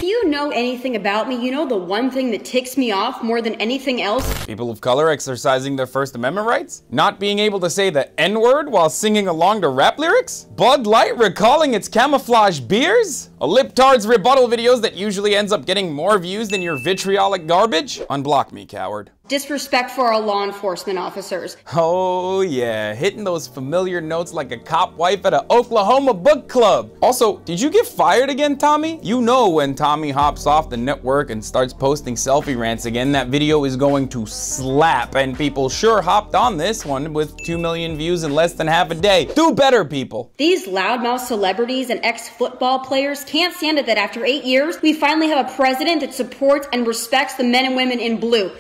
If you know anything about me, you know the one thing that ticks me off more than anything else? People of color exercising their First Amendment rights? Not being able to say the N-word while singing along to rap lyrics? Bud Light recalling its camouflage beers? A libtard's rebuttal videos that usually ends up getting more views than your vitriolic garbage? Unblock me, coward. Disrespect for our law enforcement officers. Oh yeah, hitting those familiar notes like a cop wife at an Oklahoma book club. Also, did you get fired again, Tommy? You know when Tommy hops off the network and starts posting selfie rants again, that video is going to slap, and people sure hopped on this one with 2 million views in less than half a day. Do better, people. These loudmouth celebrities and ex-football players can't stand it that after 8 years, we finally have a president that supports and respects the men and women in blue.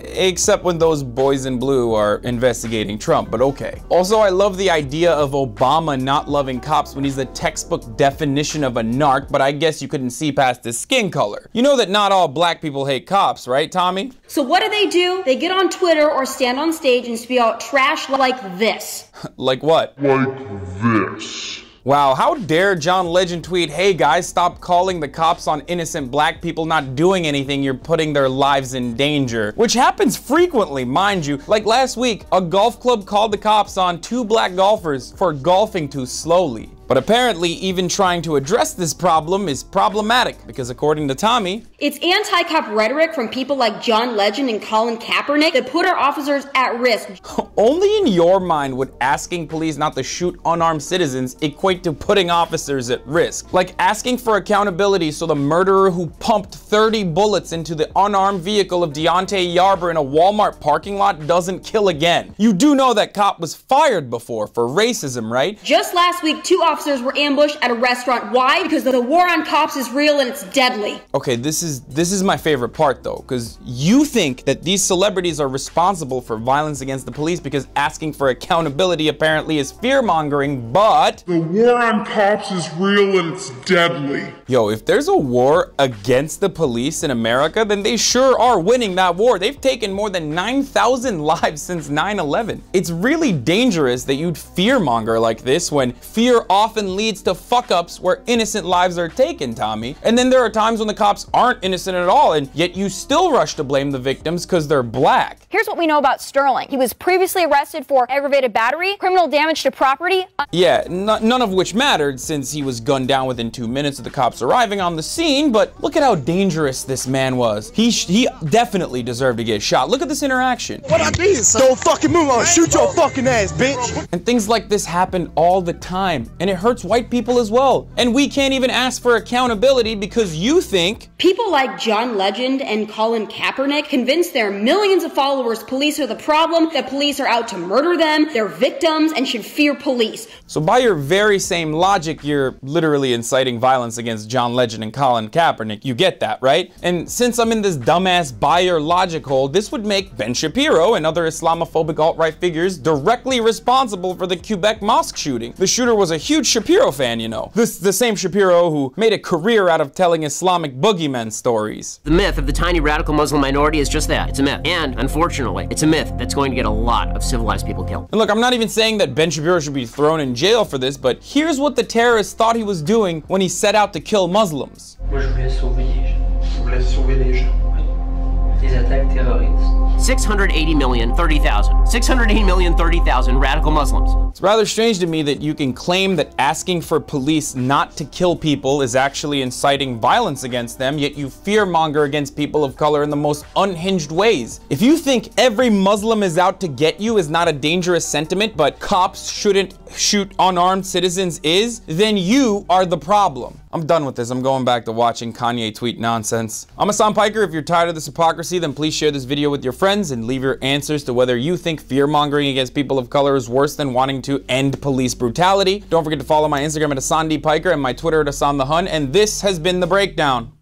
Except when those boys in blue are investigating Trump, but okay. Also, I love the idea of Obama not loving cops when he's the textbook definition of a narc, but I guess you couldn't see past his skin color. You know that not all black people hate cops, right, Tommy? So what do? They get on Twitter or stand on stage and spew out trash like this. Like what? Like this. Wow, how dare John Legend tweet, "Hey guys, stop calling the cops on innocent black people not doing anything, you're putting their lives in danger." Which happens frequently, mind you. Like last week, a golf club called the cops on 2 black golfers for golfing too slowly. But apparently, even trying to address this problem is problematic because according to Tommy, it's anti-cop rhetoric from people like John Legend and Colin Kaepernick that put our officers at risk. Only in your mind would asking police not to shoot unarmed citizens equate to putting officers at risk. Like asking for accountability so the murderer who pumped 30 bullets into the unarmed vehicle of Deontay Yarber in a Walmart parking lot doesn't kill again. You do know that cop was fired before for racism, right? Just last week, 2 officers were ambushed at a restaurant. Why? Because the war on cops is real and it's deadly. Okay, this is my favorite part though, because you think that these celebrities are responsible for violence against the police because asking for accountability apparently is fear-mongering, but the war on cops is real and it's deadly. Yo, if there's a war against the police in America, then they sure are winning that war. They've taken more than 9,000 lives since 9/11. It's really dangerous that you'd fear-monger like this when fear often leads to fuck-ups where innocent lives are taken, Tommy. And then there are times when the cops aren't innocent at all, and yet you still rush to blame the victims because they're black. Here's what we know about Sterling. He was previously arrested for aggravated battery, criminal damage to property. Yeah, none of which mattered since he was gunned down within 2 minutes of the cops arriving on the scene, but look at how dangerous this man was. He definitely deserved to get shot. Look at this interaction. What I did, son? Don't fucking move on. Shoot your fucking ass, bitch. And things like this happen all the time, and it hurts white people as well. And we can't even ask for accountability because you think people like John Legend and Colin Kaepernick convince their millions of followers police are the problem, that police are out to murder them, they're victims, and should fear police. So by your very same logic, you're literally inciting violence against John Legend and Colin Kaepernick. You get that, right? And since I'm in this dumbass buy your logic hole, this would make Ben Shapiro and other Islamophobic alt-right figures directly responsible for the Quebec mosque shooting. The shooter was a huge Shapiro fan, you know. The same Shapiro who made a career out of telling Islamic boogeyman stories. The myth of the tiny radical Muslim minority is just that. It's a myth. And unfortunately, it's a myth that's going to get a lot of civilized people killed. And look, I'm not even saying that Ben Shapiro should be thrown in jail for this, but here's what the terrorists thought he was doing when he set out to kill Muslims. Moi, je voulais sauver les gens. Des attaques terroristes. 680,030,000. 680,030,000 radical Muslims. It's rather strange to me that you can claim that asking for police not to kill people is actually inciting violence against them, yet you fearmonger against people of color in the most unhinged ways. If you think every Muslim is out to get you is not a dangerous sentiment, but cops shouldn't shoot unarmed citizens is, then you are the problem. I'm done with this. I'm going back to watching Kanye tweet nonsense. I'm Hassan Piker. If you're tired of this hypocrisy, then please share this video with your friends and leave your answers to whether you think fear-mongering against people of color is worse than wanting to end police brutality. Don't forget to follow my Instagram at Hassan D. Piker and my Twitter at Hassan the Hun. And this has been The Breakdown.